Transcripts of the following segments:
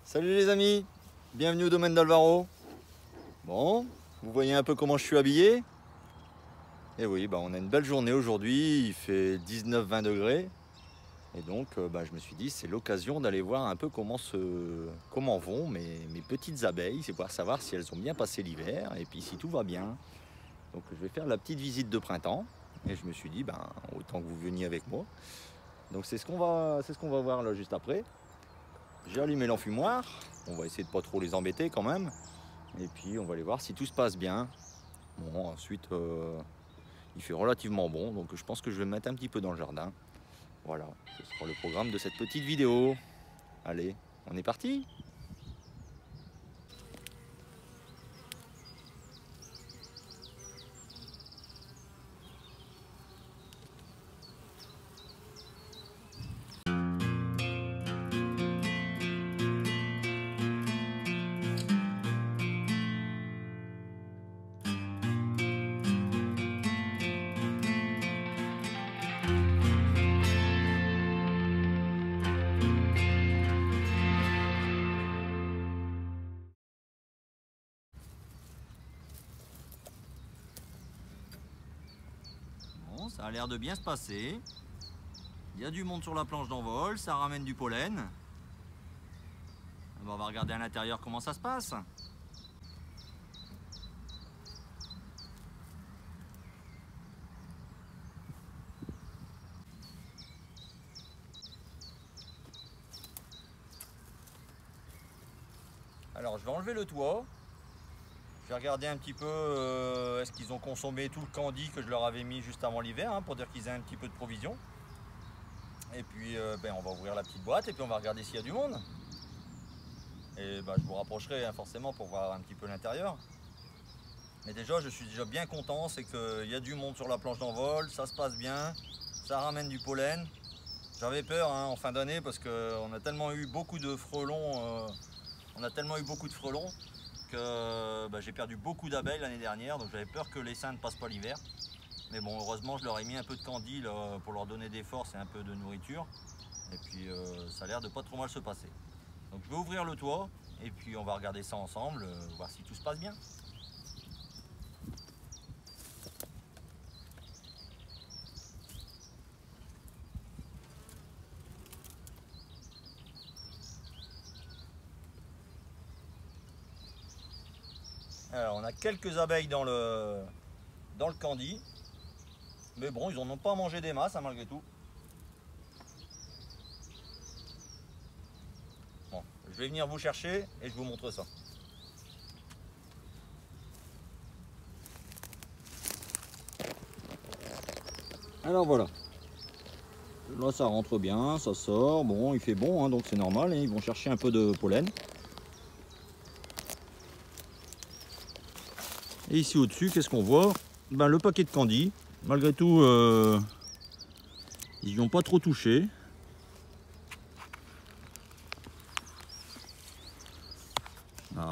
Salut les amis, bienvenue au domaine d'Alvaro. Bon, vous voyez un peu comment je suis habillé. Et oui, on a une belle journée aujourd'hui, il fait 19-20 degrés. Et donc je me suis dit c'est l'occasion d'aller voir un peu comment vont mes petites abeilles. C'est pour savoir si elles ont bien passé l'hiver et puis si tout va bien. Donc je vais faire la petite visite de printemps. Et je me suis dit autant que vous veniez avec moi. Donc c'est ce qu'on va voir là juste après. J'ai allumé l'enfumoir, on va essayer de pas trop les embêter quand même. Et puis on va aller voir si tout se passe bien. Bon, ensuite il fait relativement bon, donc je pense que je vais me mettre un petit peu dans le jardin. Voilà, ce sera le programme de cette petite vidéo. Allez, on est parti ? Bon, ça a l'air de bien se passer. Il y a du monde sur la planche d'envol, ça ramène du pollen. On va regarder à l'intérieur comment ça se passe. Alors je vais enlever le toit. Je vais regarder un petit peu est-ce qu'ils ont consommé tout le candy que je leur avais mis juste avant l'hiver pour dire qu'ils aient un petit peu de provision. Et puis on va ouvrir la petite boîte et puis on va regarder s'il y a du monde. Et je vous rapprocherai forcément pour voir un petit peu l'intérieur. Mais déjà je suis déjà bien content, c'est qu'il y a du monde sur la planche d'envol, ça se passe bien, ça ramène du pollen. J'avais peur en fin d'année parce qu'on a tellement eu beaucoup de frelons, que j'ai perdu beaucoup d'abeilles l'année dernière, donc j'avais peur que l'essaim ne passe pas l'hiver. Mais bon, heureusement je leur ai mis un peu de candy là, pour leur donner des forces et un peu de nourriture. Et puis ça a l'air de pas trop mal se passer. Donc je vais ouvrir le toit et puis on va regarder ça ensemble, voir si tout se passe bien. Alors on a quelques abeilles dans le candy. Mais bon, ils en ont pas mangé des masses malgré tout. Bon, je vais venir vous chercher et je vous montre ça. Alors voilà. Là ça rentre bien, ça sort. Bon, il fait bon, donc c'est normal. Ils vont chercher un peu de pollen. Et ici au-dessus, qu'est-ce qu'on voit ? Le paquet de candy. Malgré tout, ils n'y ont pas trop touché.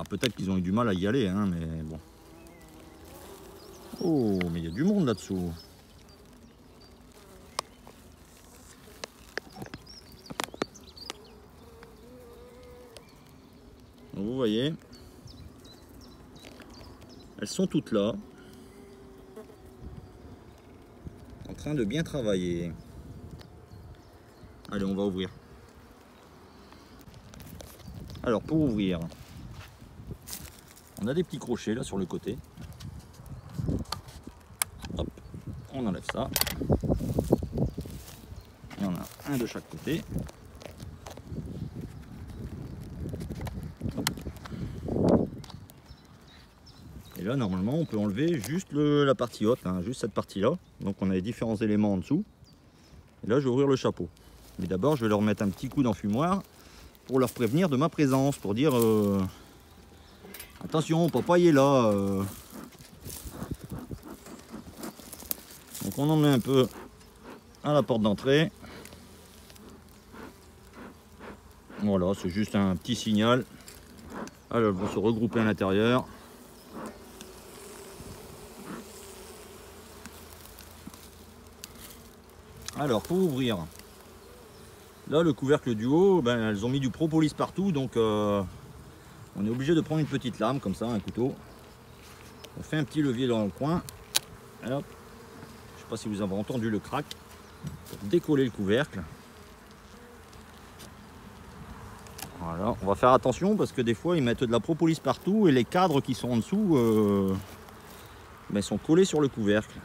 Peut-être qu'ils ont eu du mal à y aller, mais bon. Oh, mais il y a du monde là-dessous. Vous voyez, elles sont toutes là, en train de bien travailler. Allez, on va ouvrir. Alors pour ouvrir, on a des petits crochets là sur le côté. Hop, on enlève ça. Il y en a un de chaque côté. Hop. Et là normalement on peut enlever juste la partie haute, juste cette partie là. Donc on a les différents éléments en dessous. Et là je vais ouvrir le chapeau. Mais d'abord je vais leur mettre un petit coup d'enfumoir pour leur prévenir de ma présence, pour dire attention, papa il est là. Donc on en met un peu à la porte d'entrée. Voilà, c'est juste un petit signal. Alors elles vont se regrouper à l'intérieur. Alors pour ouvrir, Là, le couvercle du haut, ben, elles ont mis du propolis partout, donc on est obligé de prendre une petite lame comme ça, un couteau. On fait un petit levier dans le coin. Et hop. Je ne sais pas si vous avez entendu le crack pour décoller le couvercle. Voilà, on va faire attention parce que des fois ils mettent de la propolis partout et les cadres qui sont en dessous ben, sont collés sur le couvercle.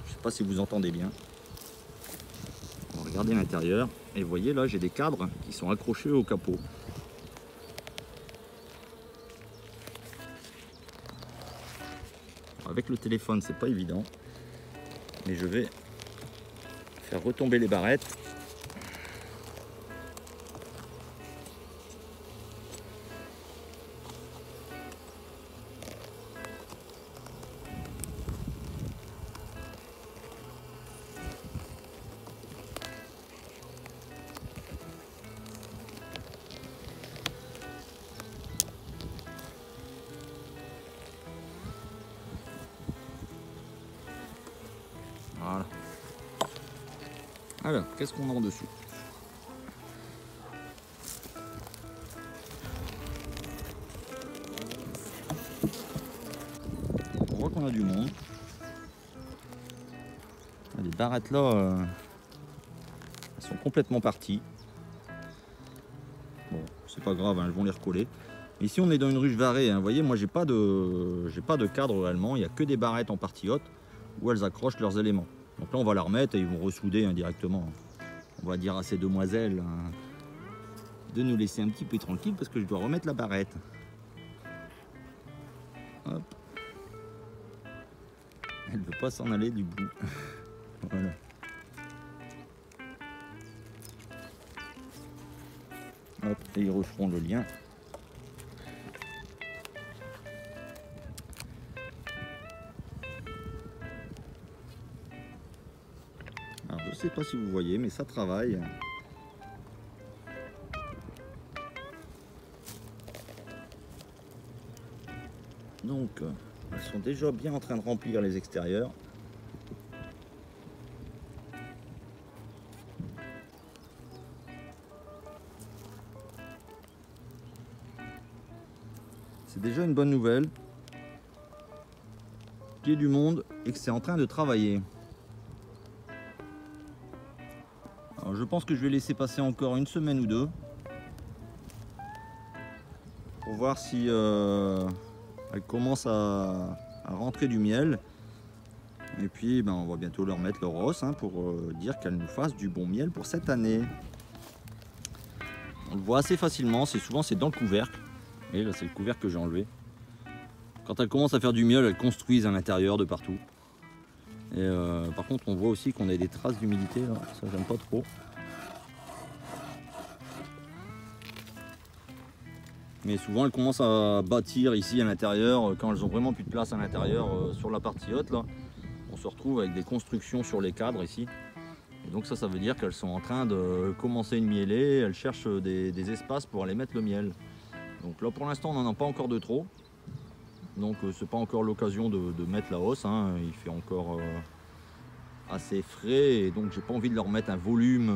Je ne sais pas si vous entendez bien. On va regarder l'intérieur et vous voyez là j'ai des cadres qui sont accrochés au capot. Avec le téléphone c'est pas évident, mais je vais faire retomber les barrettes. Voilà. Alors, qu'est-ce qu'on a en dessous? On voit qu'on a du monde. Les barrettes là, elles sont complètement parties. Bon, c'est pas grave, hein, elles vont les recoller. Ici, on est dans une ruche varée. Hein. Vous voyez, moi, j'ai pas de cadre réellement. Il n'y a que des barrettes en partie haute où elles accrochent leurs éléments. Donc là, on va la remettre et ils vont ressouder indirectement. On va dire à ces demoiselles de nous laisser un petit peu tranquille parce que je dois remettre la barrette. Hop. Elle ne veut pas s'en aller du bout. Voilà. Hop, et ils referont le lien. Alors, je ne sais pas si vous voyez, mais ça travaille. Donc, elles sont déjà bien en train de remplir les extérieurs. C'est déjà une bonne nouvelle qu'il y ait du monde et que c'est en train de travailler. Alors, je pense que je vais laisser passer encore une semaine ou deux pour voir si elle commence à rentrer du miel. Et puis ben, on va bientôt leur mettre leur os hein, pour dire qu'elles nous fassent du bon miel pour cette année. On le voit assez facilement, souvent c'est dans le couvercle. Et là c'est le couvercle que j'ai enlevé. Quand elles commencent à faire du miel, elles construisent à l'intérieur de partout. Et par contre on voit aussi qu'on a des traces d'humidité, ça j'aime pas trop. Mais souvent elles commencent à bâtir ici à l'intérieur, quand elles ont vraiment plus de place à l'intérieur sur la partie haute là. On se retrouve avec des constructions sur les cadres ici. Et donc ça veut dire qu'elles sont en train de commencer une mielée, elles cherchent des espaces pour aller mettre le miel. Donc là pour l'instant on n'en a pas encore de trop. Donc c'est pas encore l'occasion de mettre la hausse, hein. Il fait encore assez frais et donc j'ai pas envie de leur mettre un volume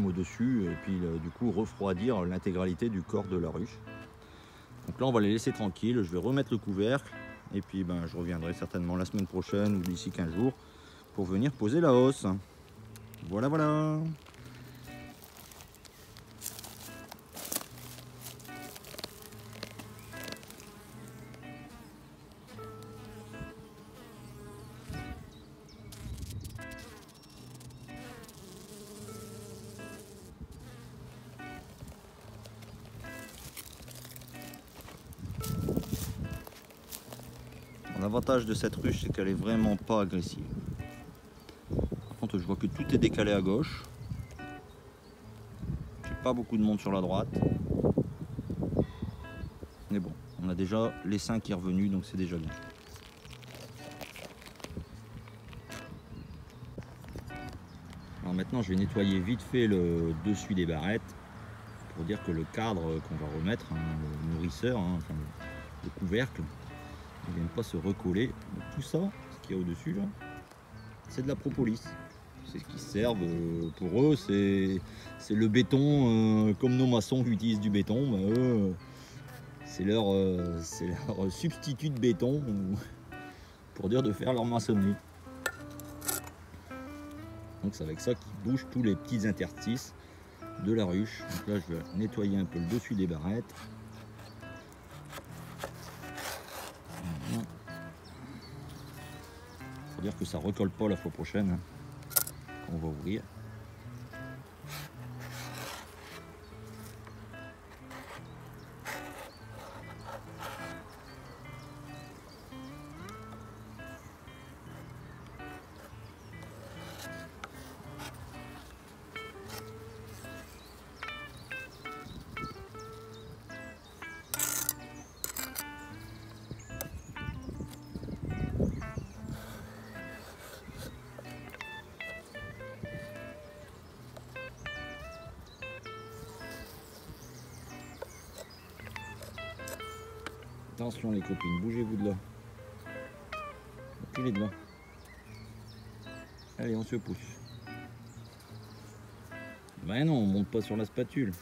au-dessus et puis du coup refroidir l'intégralité du corps de la ruche. Donc là on va les laisser tranquilles, je vais remettre le couvercle et puis ben, je reviendrai certainement la semaine prochaine ou d'ici 15 jours pour venir poser la hausse. Voilà voilà. L'avantage de cette ruche, c'est qu'elle est vraiment pas agressive. Par contre, je vois que tout est décalé à gauche. J'ai pas beaucoup de monde sur la droite. Mais bon, on a déjà l'essaim qui est revenu, donc c'est déjà bien. Alors maintenant, je vais nettoyer vite fait le dessus des barrettes pour dire que le cadre qu'on va remettre, hein, le nourrisseur, hein, enfin, le couvercle, ils ne viennent pas se recoller. Donc tout ça, ce qu'il y a au-dessus là, c'est de la propolis. C'est ce qu'ils servent pour eux, c'est le béton, comme nos maçons qui utilisent du béton, ben eux, c'est leur substitut de béton pour dire de faire leur maçonnerie. Donc c'est avec ça qu'ils bougent tous les petits interstices de la ruche. Donc là je vais nettoyer un peu le dessus des barrettes. Voilà. Pour dire que ça recolle pas la fois prochaine, hein, quand on va ouvrir. Attention les copines, bougez-vous de là. Reculez de là. Allez, on se pousse. Ben non, on monte pas sur la spatule.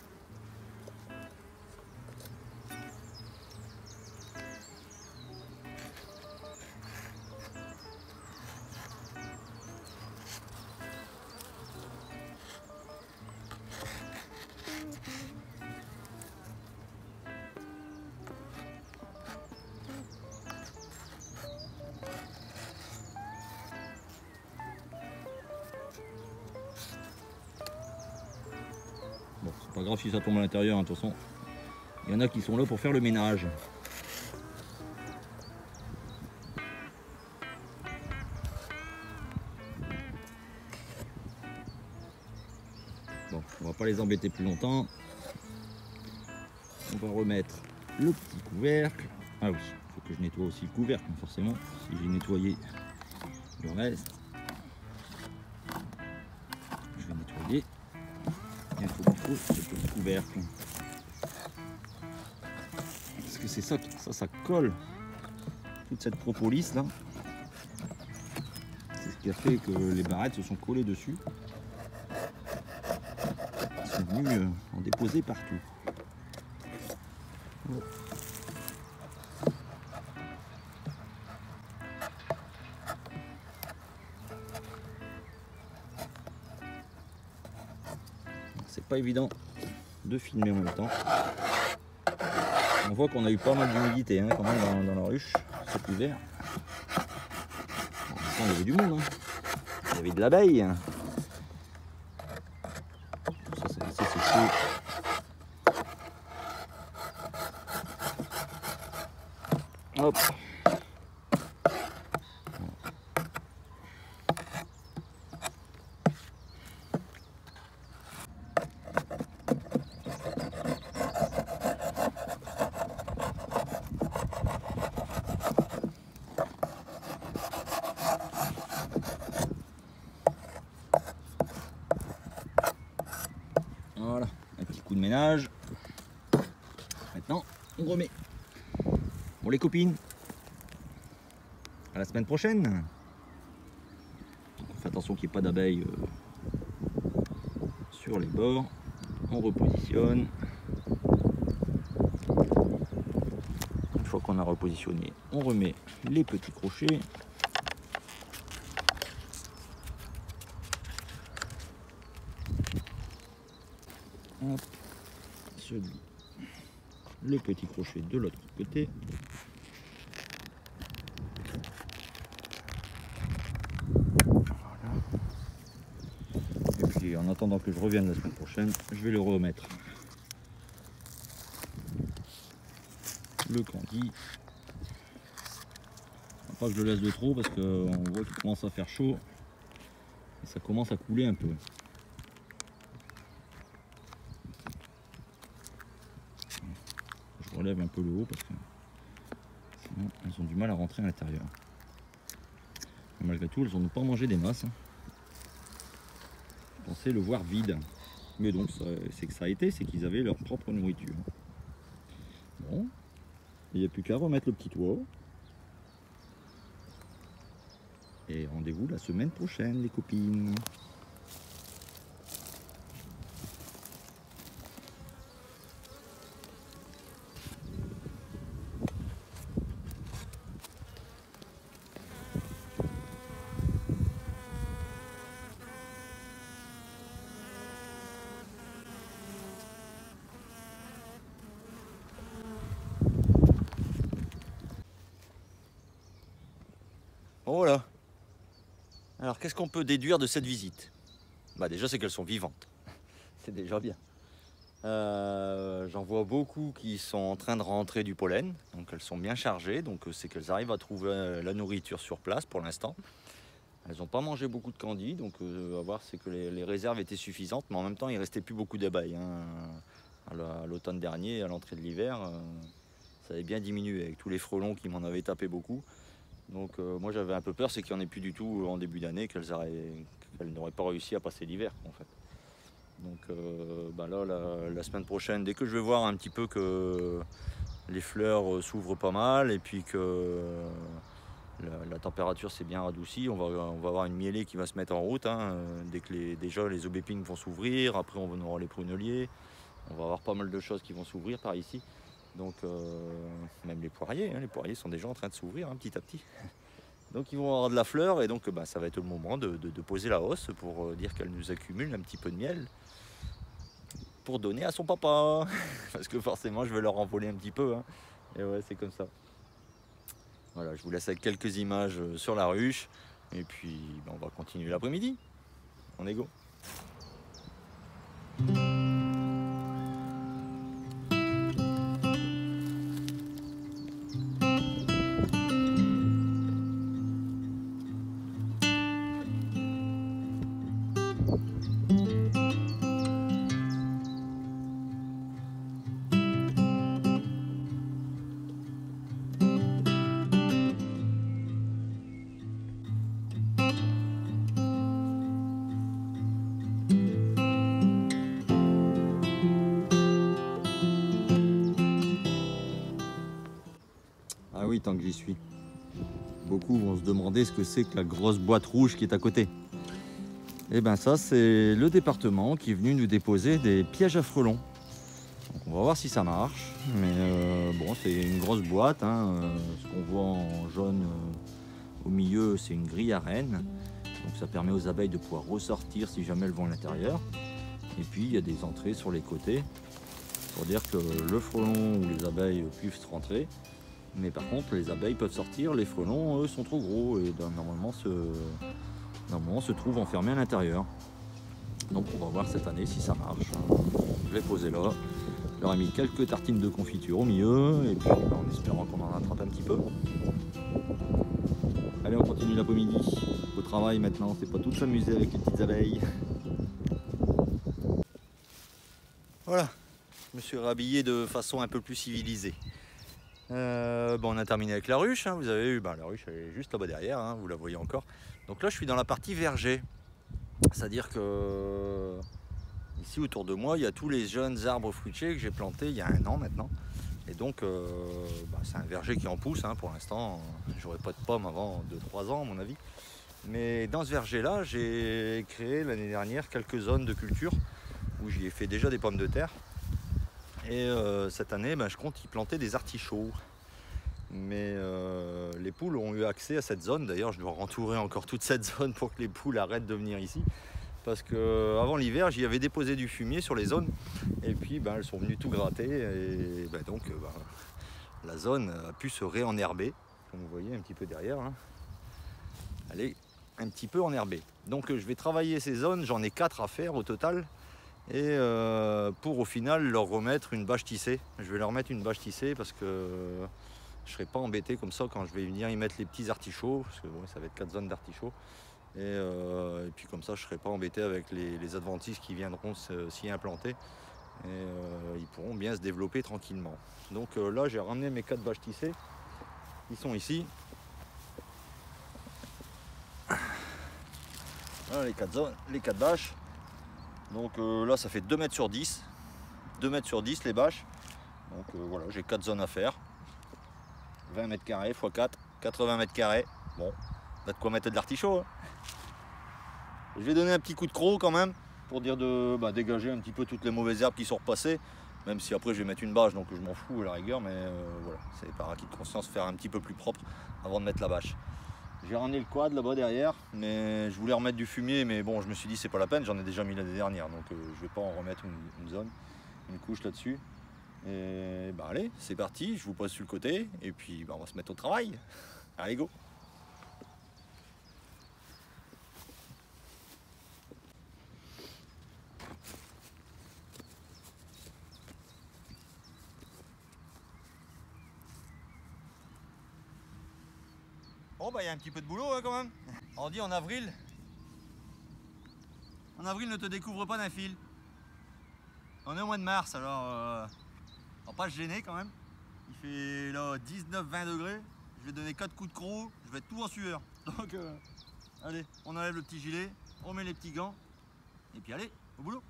Bon, c'est pas grave si ça tombe à l'intérieur, hein, de toute façon. Il y en a qui sont là pour faire le ménage. Bon, on va pas les embêter plus longtemps. On va remettre le petit couvercle. Ah oui, il faut que je nettoie aussi le couvercle, forcément. Si j'ai nettoyé le reste, je vais nettoyer. Il faut ce petit couvercle. Parce que c'est ça, ça colle. Toute cette propolis là. C'est ce qui a fait que les barrettes se sont collées dessus. Ils sont venus en déposer partout. Oh. C'est pas évident de filmer en même temps. On voit qu'on a eu pas mal d'humidité, hein, quand même dans la ruche cet hiver. Bon, il y avait du monde, hein. Il y avait de l'abeille. Ça c'est laissé sécher. Hop. Voilà, un petit coup de ménage. Maintenant, on remet. Bon les copines, à la semaine prochaine. Donc, on fait attention qu'il n'y ait pas d'abeilles sur les bords. On repositionne. Une fois qu'on a repositionné, on remet les petits crochets. Hop, le petit crochet de l'autre côté. Voilà. Et puis en attendant que je revienne la semaine prochaine, je vais le remettre. Le candy. Pas que je le laisse de trop parce qu'on voit qu'il commence à faire chaud et ça commence à couler un peu. Je relève un peu le haut parce que sinon elles ont du mal à rentrer à l'intérieur. Mais malgré tout, elles n'ont pas mangé des masses. Je pensais le voir vide. Mais donc c'est que ça a été, c'est qu'ils avaient leur propre nourriture. Bon, il n'y a plus qu'à remettre le petit toit. Et rendez-vous la semaine prochaine, les copines. Voilà. Alors, qu'est-ce qu'on peut déduire de cette visite? Bah déjà, c'est qu'elles sont vivantes. C'est déjà bien. J'en vois beaucoup qui sont en train de rentrer du pollen. Donc, elles sont bien chargées. Donc, c'est qu'elles arrivent à trouver la nourriture sur place pour l'instant. Elles n'ont pas mangé beaucoup de candy. Donc, à voir, c'est que les réserves étaient suffisantes. Mais en même temps, il ne restait plus beaucoup d'abeilles. À l'automne dernier, à l'entrée de l'hiver, ça avait bien diminué avec tous les frelons qui m'en avaient tapé beaucoup. Donc moi j'avais un peu peur, c'est qu'il n'y en ait plus du tout en début d'année, qu'elles n'auraient pas réussi à passer l'hiver en fait. Donc là, la semaine prochaine, dès que je vais voir un petit peu que les fleurs s'ouvrent pas mal et puis que la température s'est bien radoucie, on va avoir une mielée qui va se mettre en route. Dès que déjà les aubépines vont s'ouvrir, après on aura les pruneliers, on va avoir pas mal de choses qui vont s'ouvrir par ici. Donc même les poiriers sont déjà en train de s'ouvrir petit à petit. Donc ils vont avoir de la fleur et donc ça va être le moment de poser la hausse pour dire qu'elle nous accumule un petit peu de miel pour donner à son papa. Parce que forcément je vais leur en voler un petit peu. Et ouais, c'est comme ça. Voilà, je vous laisse avec quelques images sur la ruche et puis on va continuer l'après-midi. On est go. Ah oui, tant que j'y suis. Beaucoup vont se demander ce que c'est que la grosse boîte rouge qui est à côté. Et bien ça, c'est le département qui est venu nous déposer des pièges à frelons. Donc on va voir si ça marche. Mais bon, c'est une grosse boîte. Ce qu'on voit en jaune au milieu, c'est une grille à rennes. Donc ça permet aux abeilles de pouvoir ressortir si jamais elles vont à l'intérieur. Et puis il y a des entrées sur les côtés pour dire que le frelon ou les abeilles puissent rentrer. Mais par contre, les abeilles peuvent sortir, les frelons, eux, sont trop gros et normalement se trouvent enfermés à l'intérieur. Donc on va voir cette année si ça marche. Je vais poser là. Je leur ai mis quelques tartines de confiture au milieu et puis en espérant qu'on en attrape un petit peu. Allez, on continue l'après-midi. Au travail maintenant, c'est pas tout s'amuser avec les petites abeilles. Voilà, je me suis rhabillé de façon un peu plus civilisée. On a terminé avec la ruche, vous avez vu, la ruche elle est juste là-bas derrière, vous la voyez encore. Donc là je suis dans la partie verger, c'est-à-dire que ici autour de moi il y a tous les jeunes arbres fruitiers que j'ai plantés il y a 1 an maintenant. Et donc c'est un verger qui en pousse pour l'instant, j'aurai pas de pommes avant 2-3 ans à mon avis. Mais dans ce verger là j'ai créé l'année dernière quelques zones de culture où j'y ai fait déjà des pommes de terre. Et cette année, je compte y planter des artichauts. Mais les poules ont eu accès à cette zone. D'ailleurs, je dois entourer encore toute cette zone pour que les poules arrêtent de venir ici. Parce qu'avant l'hiver, j'y avais déposé du fumier sur les zones. Et puis, elles sont venues tout gratter. Et donc, la zone a pu se réenherber. Comme vous voyez un petit peu derrière. Elle est un petit peu enherbée. Donc, je vais travailler ces zones. J'en ai 4 à faire au total. Et pour au final leur remettre une bâche tissée. Je vais leur mettre une bâche tissée parce que je ne serai pas embêté comme ça quand je vais venir y mettre les petits artichauts, parce que ça va être 4 zones d'artichauts. Et puis comme ça je ne serai pas embêté avec les adventistes qui viendront s'y implanter. Et ils pourront bien se développer tranquillement. Donc là j'ai ramené mes 4 bâches tissées. Ils sont ici. Voilà les 4 bâches. Donc là ça fait 2 mètres sur 10. 2 mètres sur 10 les bâches. Donc voilà, j'ai 4 zones à faire. 20 mètres carrés x 4, 80 mètres carrés. Bon, T'as de quoi mettre de l'artichaut. Hein. Je vais donner un petit coup de croc quand même, pour dire de dégager un petit peu toutes les mauvaises herbes qui sont repassées. Même si après je vais mettre une bâche, donc je m'en fous à la rigueur, mais voilà, c'est par acquis de conscience faire un petit peu plus propre avant de mettre la bâche. J'ai ramené le quad là-bas derrière, mais je voulais remettre du fumier, mais bon, je me suis dit c'est pas la peine, j'en ai déjà mis l'année dernière, donc je vais pas en remettre une zone, une couche là-dessus. Et allez, c'est parti, je vous pose sur le côté, et puis on va se mettre au travail. Allez, go! Bon il y a un petit peu de boulot hein, quand même. On dit en avril ne te découvre pas d'un fil. On est au mois de mars, alors on va pas se gêner quand même. Il fait là 19-20 degrés. Je vais donner 4 coups de croc, je vais être tout en sueur. Donc allez, on enlève le petit gilet, on met les petits gants, et puis allez, au boulot.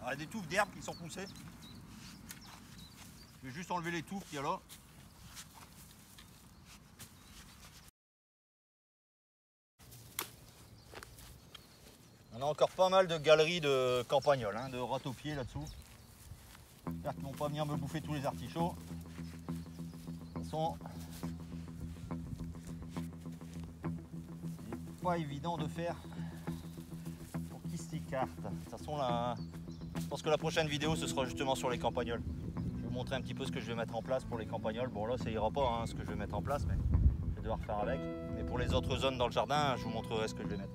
Il y a des touffes d'herbes qui sont poussées. Je vais juste enlever les touffes qu'il y a là. On a encore pas mal de galeries de campagnols, hein, de rats-aux-pieds là-dessous. J'espère qu'ils ne vont pas venir me bouffer tous les artichauts. De toute façon, c'est pas évident de faire pour qu'ils s'écartent. De toute façon, là, je pense que la prochaine vidéo, ce sera justement sur les campagnols. Je vais vous montrer un petit peu ce que je vais mettre en place pour les campagnols. Bon là, ça ira pas, hein, ce que je vais mettre en place, mais je vais devoir faire avec. Mais pour les autres zones dans le jardin, je vous montrerai ce que je vais mettre.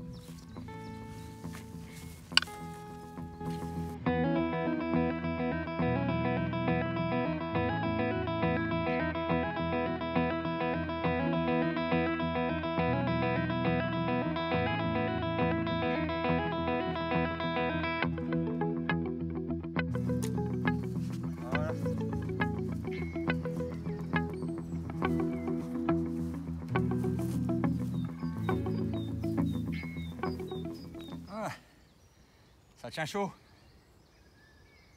Ça tient chaud.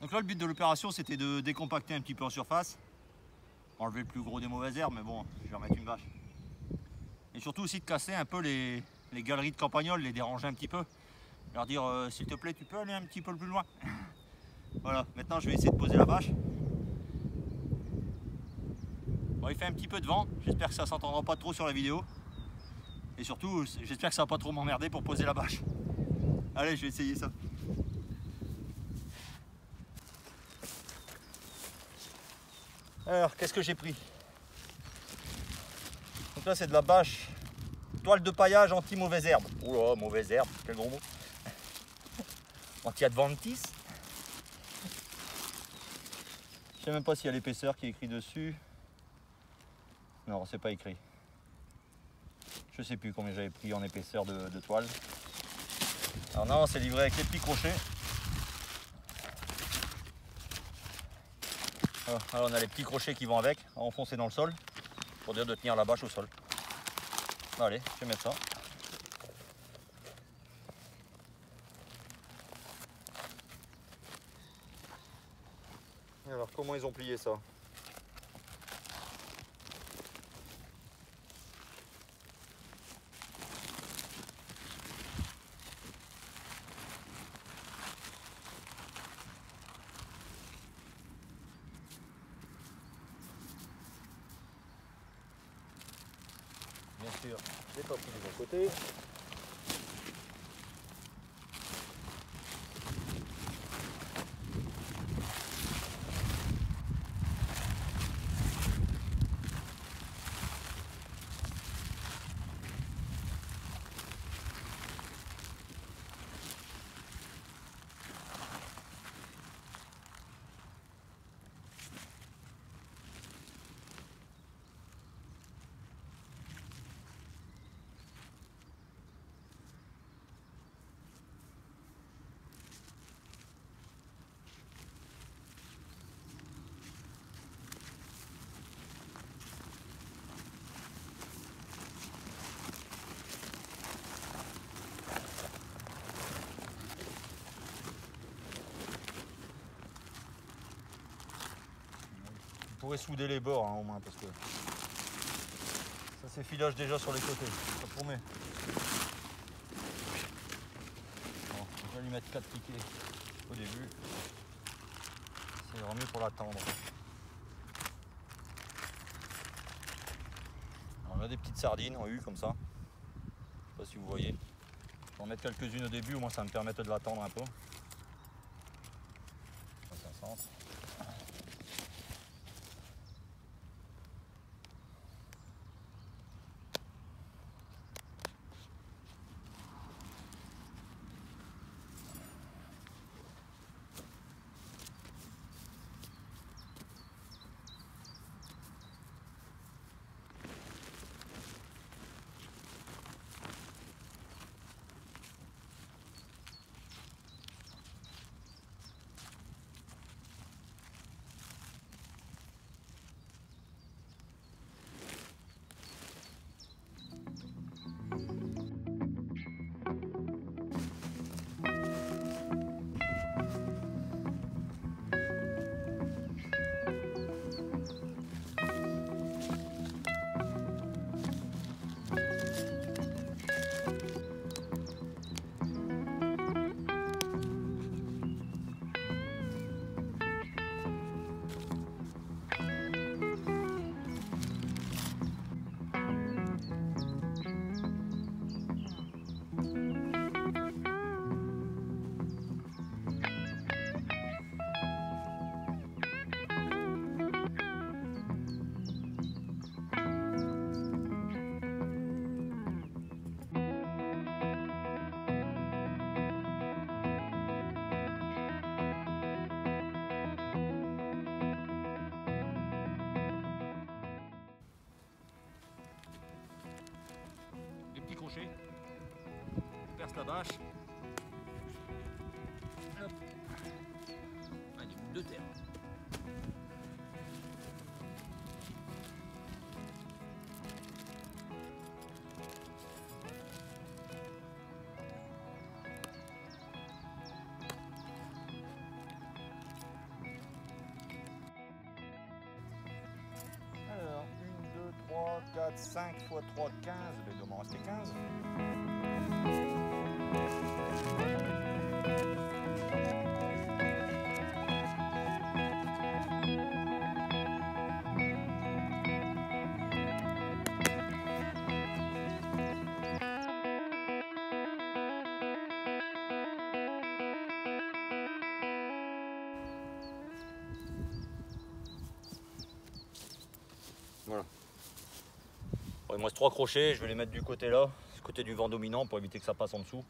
Donc là le but de l'opération c'était de décompacter un petit peu en surface, enlever le plus gros des mauvaises herbes, mais bon je vais remettre une bâche. Et surtout aussi de casser un peu les galeries de campagnols, les déranger un petit peu. Leur dire s'il te plaît tu peux aller un petit peu plus loin. Voilà, maintenant je vais essayer de poser la bâche. Bon, il fait un petit peu de vent, j'espère que ça s'entendra pas trop sur la vidéo. Et surtout j'espère que ça va pas trop m'emmerder pour poser la bâche. Allez, je vais essayer ça. Alors, qu'est-ce que j'ai pris? Donc là, c'est de la bâche, toile de paillage anti-mauvaise herbe. Oula, mauvaise herbe, quel gros mot. Anti-adventice. Je sais même pas s'il y a l'épaisseur qui est écrit dessus. Non, c'est pas écrit. Je sais plus combien j'avais pris en épaisseur de toile. Alors non, c'est livré avec les petits crochets. Alors on a les petits crochets qui vont avec, à enfoncer dans le sol, pour dire de tenir la bâche au sol. Allez, je vais mettre ça. Et alors comment ils ont plié ça? Bien sûr, j'ai pas pris du bon côté. pourrait souder les bords hein, au moins parce que ça s'effilage déjà sur les côtés. Ça promet. Bon, je vais lui mettre 4 piquets au début. C'est vraiment mieux pour l'attendre. On a des petites sardines en U comme ça. Je sais pas si vous voyez. Je vais en mettre quelques-unes au début, au moins ça va me permettre de l'attendre un peu. Ça centre. Crochet, on perce la bâche. Hop. Ah, des boules de terre. Alors, 1, 2, 3, 4, 5 x 3, 15, il doit m'en rester 15. Voilà. Bon, il me reste 3 crochets, je vais les mettre du côté là, du côté du vent dominant pour éviter que ça passe en dessous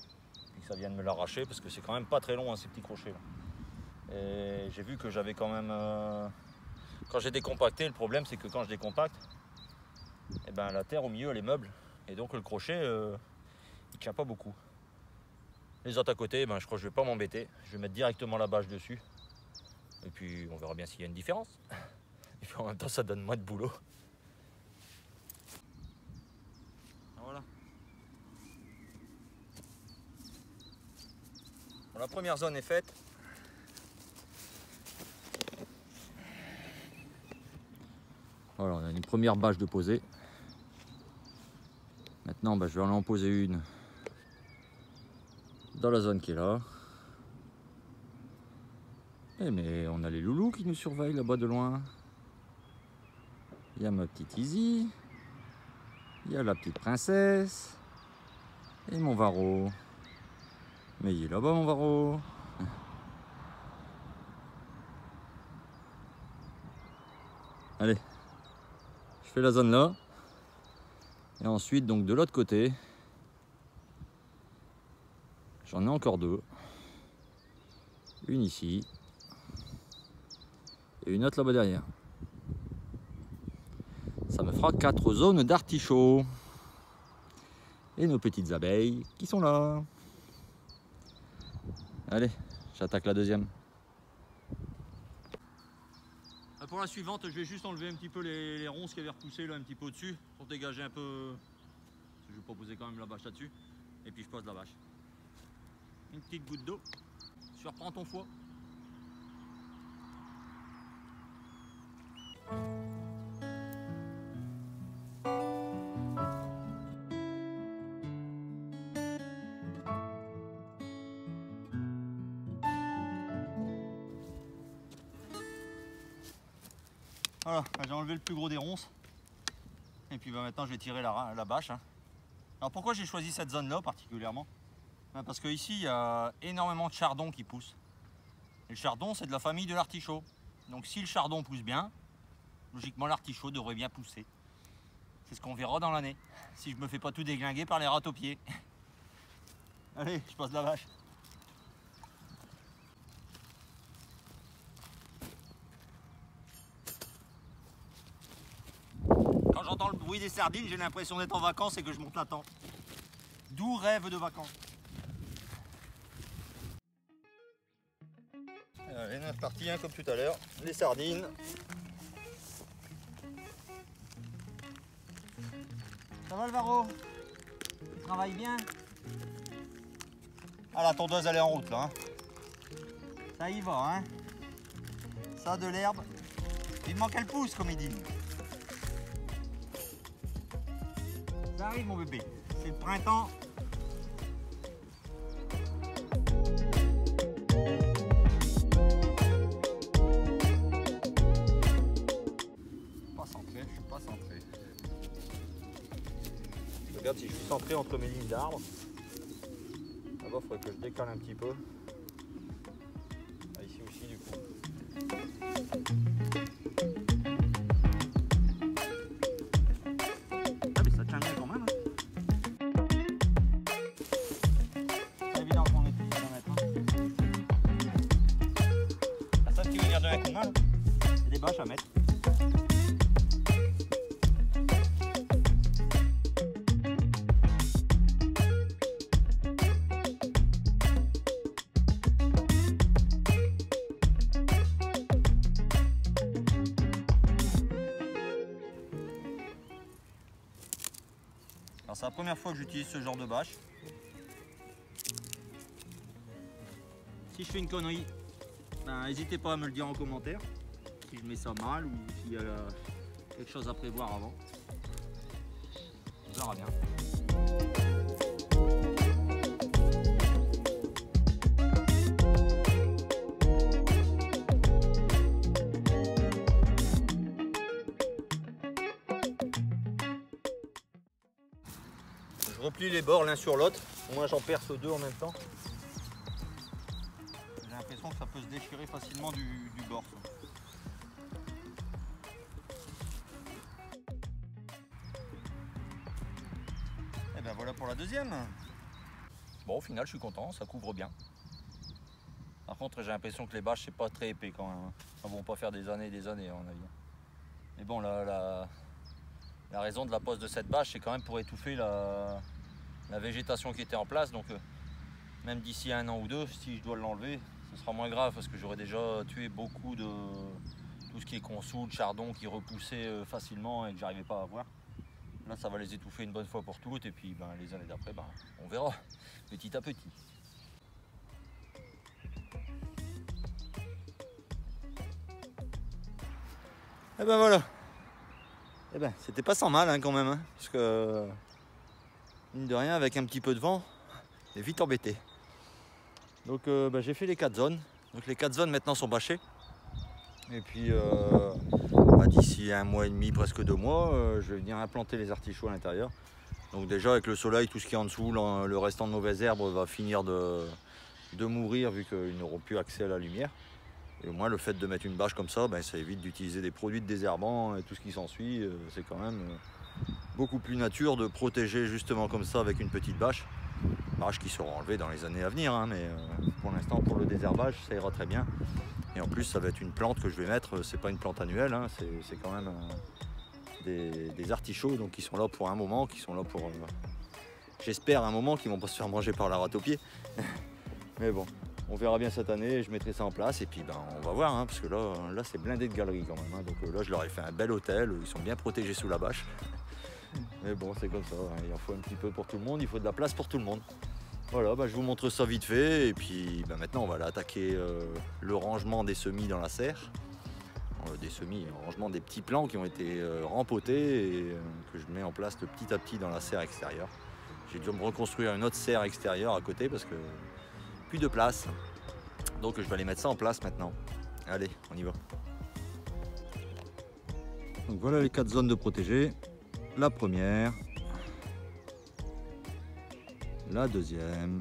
et que ça vienne me l'arracher parce que c'est quand même pas très long hein, ces petits crochets là. Et j'ai vu que j'avais quand même quand j'ai décompacté, le problème c'est que quand je décompacte, et ben, la terre au milieu elle est meuble et donc le crochet il tient pas beaucoup. Les autres à côté, ben, je crois que je vais pas m'embêter, je vais mettre directement la bâche dessus et puis on verra bien s'il y a une différence. Et puis en même temps ça donne moins de boulot. Voilà. Bon, la première zone est faite. Voilà, on a une première bâche de poser. Maintenant, je vais en poser une dans la zone qui est là. Eh mais on a les loulous qui nous surveillent là-bas de loin. Il y a ma petite Izzy. Il y a la petite princesse. Et mon Varro. Mais il est là-bas mon Varro. Allez. Je fais la zone là. Et ensuite, donc de l'autre côté, j'en ai encore 2. Une ici. Et une autre là-bas derrière. Ça me fera 4 zones d'artichauts. Et nos petites abeilles qui sont là. Allez, j'attaque la deuxième. Pour la suivante, je vais juste enlever un petit peu les ronces qui avaient repoussé là un petit peu au-dessus pour dégager un peu. Je vais proposer quand même la bâche là-dessus. Et puis je pose la bâche. Une petite goutte d'eau. Tu reprends ton foie. Voilà, j'ai enlevé le plus gros des ronces. Et puis maintenant je vais tirer la bâche. Hein. Alors pourquoi j'ai choisi cette zone là particulièrement? Parce que ici il y a énormément de chardon qui pousse. Et le chardon c'est de la famille de l'artichaut. Donc si le chardon pousse bien, logiquement l'artichaut devrait bien pousser. C'est ce qu'on verra dans l'année. Si je me fais pas tout déglinguer par les râteaux-pieds. Allez, je passe la bâche. Quand j'entends le bruit des sardines, j'ai l'impression d'être en vacances et que je monte la tente. D'où rêve de vacances. Allez, on est reparti hein, comme tout à l'heure. Les sardines. Ça va le Varro? Travaille bien? Ah la tondeuse elle est en route là. Hein. Ça y va hein. Ça de l'herbe. Vivement qu'elle pousse comme il dit. Ça arrive mon bébé, c'est le printemps. Pas centré, je suis pas centré. Je regarde si je suis centré entre mes lignes d'arbres. D'abord il faudrait que je décale un petit peu. Ah, ici aussi du coup. Des bâches à mettre. Alors c'est la première fois que j'utilise ce genre de bâche. Si je fais une connerie, ben, n'hésitez pas à me le dire en commentaire, si je mets ça mal ou s'il y a quelque chose à prévoir avant. On verra bien. Je replie les bords l'un sur l'autre, moi j'en perce deux en même temps. J'ai l'impression que ça peut se déchirer facilement du bord. Ça. Et ben voilà pour la deuxième. Bon au final je suis content, ça couvre bien. Par contre j'ai l'impression que les bâches c'est pas très épais quand même. Ça ne vont pas faire des années et des années à mon avis. Mais bon la raison de la pose de cette bâche c'est quand même pour étouffer la végétation qui était en place. Donc même d'ici 1 an ou 2, si je dois l'enlever, ce sera moins grave parce que j'aurais déjà tué beaucoup de tout ce qui est consou, de chardon qui repoussait facilement et que j'arrivais pas à voir. Là ça va les étouffer une bonne fois pour toutes et puis ben, les années d'après ben, on verra petit à petit. Et ben voilà. Et ben c'était pas sans mal hein, quand même hein, parce que mine de rien avec un petit peu de vent, on est vite embêté. Donc ben, j'ai fait les 4 zones. Donc les 4 zones maintenant sont bâchées. Et puis bah, d'ici 1 mois et demi, presque 2 mois, je vais venir implanter les artichauts à l'intérieur. Donc déjà avec le soleil, tout ce qui est en dessous, le restant de mauvaises herbes va finir de mourir vu qu'ils n'auront plus accès à la lumière. Et au moins le fait de mettre une bâche comme ça, ben, ça évite d'utiliser des produits de désherbant et tout ce qui s'ensuit. C'est quand même beaucoup plus nature de protéger justement comme ça avec une petite bâche. Bâche qui sera enlevée dans les années à venir, hein, mais pour l'instant pour le désherbage ça ira très bien. Et en plus ça va être une plante que je vais mettre, c'est pas une plante annuelle, hein, c'est quand même des artichauts donc qui sont là pour un moment, qui sont là pour j'espère un moment qu'ils vont pas se faire manger par la rate au pied. Mais bon, on verra bien cette année, je mettrai ça en place et puis ben, on va voir hein, parce que là c'est blindé de galeries quand même. Hein, donc là je leur ai fait un bel hôtel, ils sont bien protégés sous la bâche. Mais bon c'est comme ça, hein, il en faut un petit peu pour tout le monde, il faut de la place pour tout le monde. Voilà, bah, je vous montre ça vite fait et puis bah, maintenant on va aller attaquer le rangement des semis dans la serre. des semis, rangement des petits plants qui ont été rempotés et que je mets en place petit à petit dans la serre extérieure. J'ai dû me reconstruire une autre serre extérieure à côté parce que plus de place. Donc je vais aller mettre ça en place maintenant. Allez, on y va. Donc voilà les 4 zones de protégées. La première, la deuxième,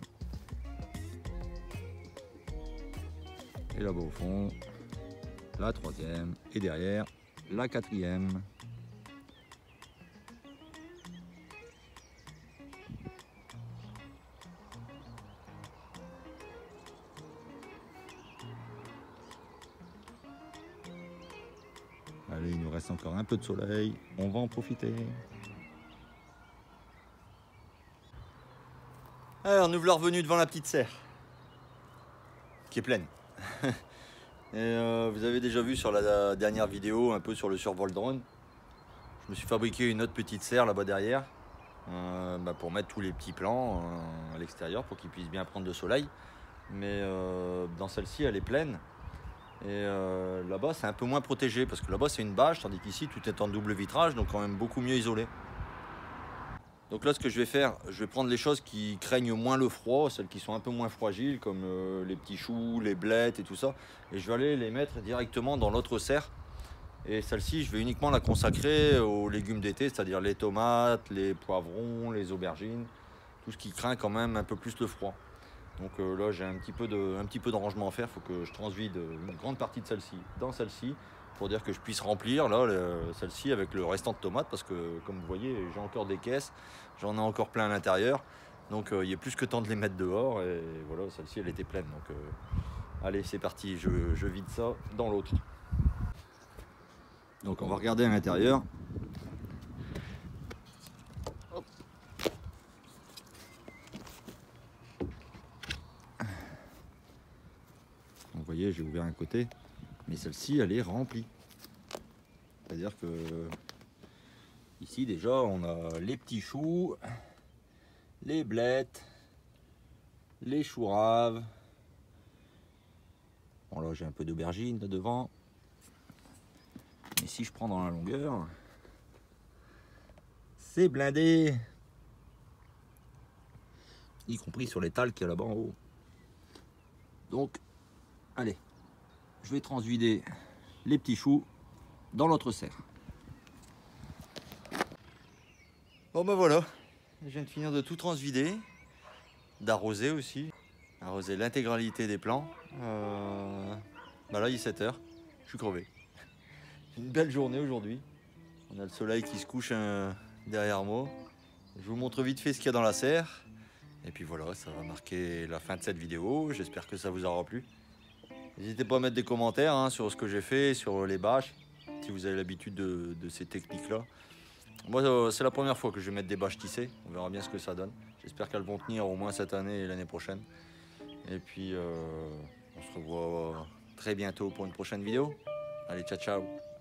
et là-bas au fond, la troisième, et derrière, la quatrième. Allez, il nous reste encore un peu de soleil, on va en profiter. Alors, nous voilà revenus devant la petite serre, qui est pleine. Et vous avez déjà vu sur la dernière vidéo, un peu sur le survol drone, je me suis fabriqué une autre petite serre là-bas derrière, pour mettre tous les petits plants à l'extérieur, pour qu'ils puissent bien prendre le soleil. Mais dans celle-ci, elle est pleine. Et là-bas, c'est un peu moins protégé, parce que là-bas, c'est une bâche, tandis qu'ici, tout est en double vitrage, donc quand même beaucoup mieux isolé. Donc là, ce que je vais faire, je vais prendre les choses qui craignent moins le froid, celles qui sont un peu moins fragiles, comme les petits choux, les blettes et tout ça. Et je vais aller les mettre directement dans l'autre serre. Et celle-ci, je vais uniquement la consacrer aux légumes d'été, c'est-à-dire les tomates, les poivrons, les aubergines, tout ce qui craint quand même un peu plus le froid. Donc là, j'ai un petit peu de rangement à faire. Il faut que je transvide une grande partie de celle-ci dans celle-ci, pour dire que je puisse remplir là celle-ci avec le restant de tomates, parce que comme vous voyez, j'ai encore des caisses, j'en ai encore plein à l'intérieur, donc il est plus que temps de les mettre dehors. Et voilà, celle-ci elle était pleine, donc allez, c'est parti, je vide ça dans l'autre. Donc on va regarder à l'intérieur. Vous voyez, j'ai ouvert un côté, mais celle-ci elle est remplie. C'est-à-dire que ici déjà on a les petits choux, les blettes, les choux raves. Bon là j'ai un peu d'aubergine là devant. Et si je prends dans la longueur, c'est blindé. Y compris sur l'étal qui est là-bas en haut. Donc, allez, je vais transvider les petits choux dans l'autre serre. Bon ben voilà, je viens de finir de tout transvider, d'arroser aussi, arroser l'intégralité des plants. Là il est 7 h, je suis crevé. Une belle journée aujourd'hui, on a le soleil qui se couche derrière moi. Je vous montre vite fait ce qu'il y a dans la serre. Et puis voilà, ça va marquer la fin de cette vidéo, j'espère que ça vous aura plu. N'hésitez pas à mettre des commentaires sur ce que j'ai fait, sur les bâches, si vous avez l'habitude de ces techniques-là. Moi, c'est la première fois que je vais mettre des bâches tissées, on verra bien ce que ça donne. J'espère qu'elles vont tenir au moins cette année et l'année prochaine. Et puis, on se revoit très bientôt pour une prochaine vidéo. Allez, ciao, ciao!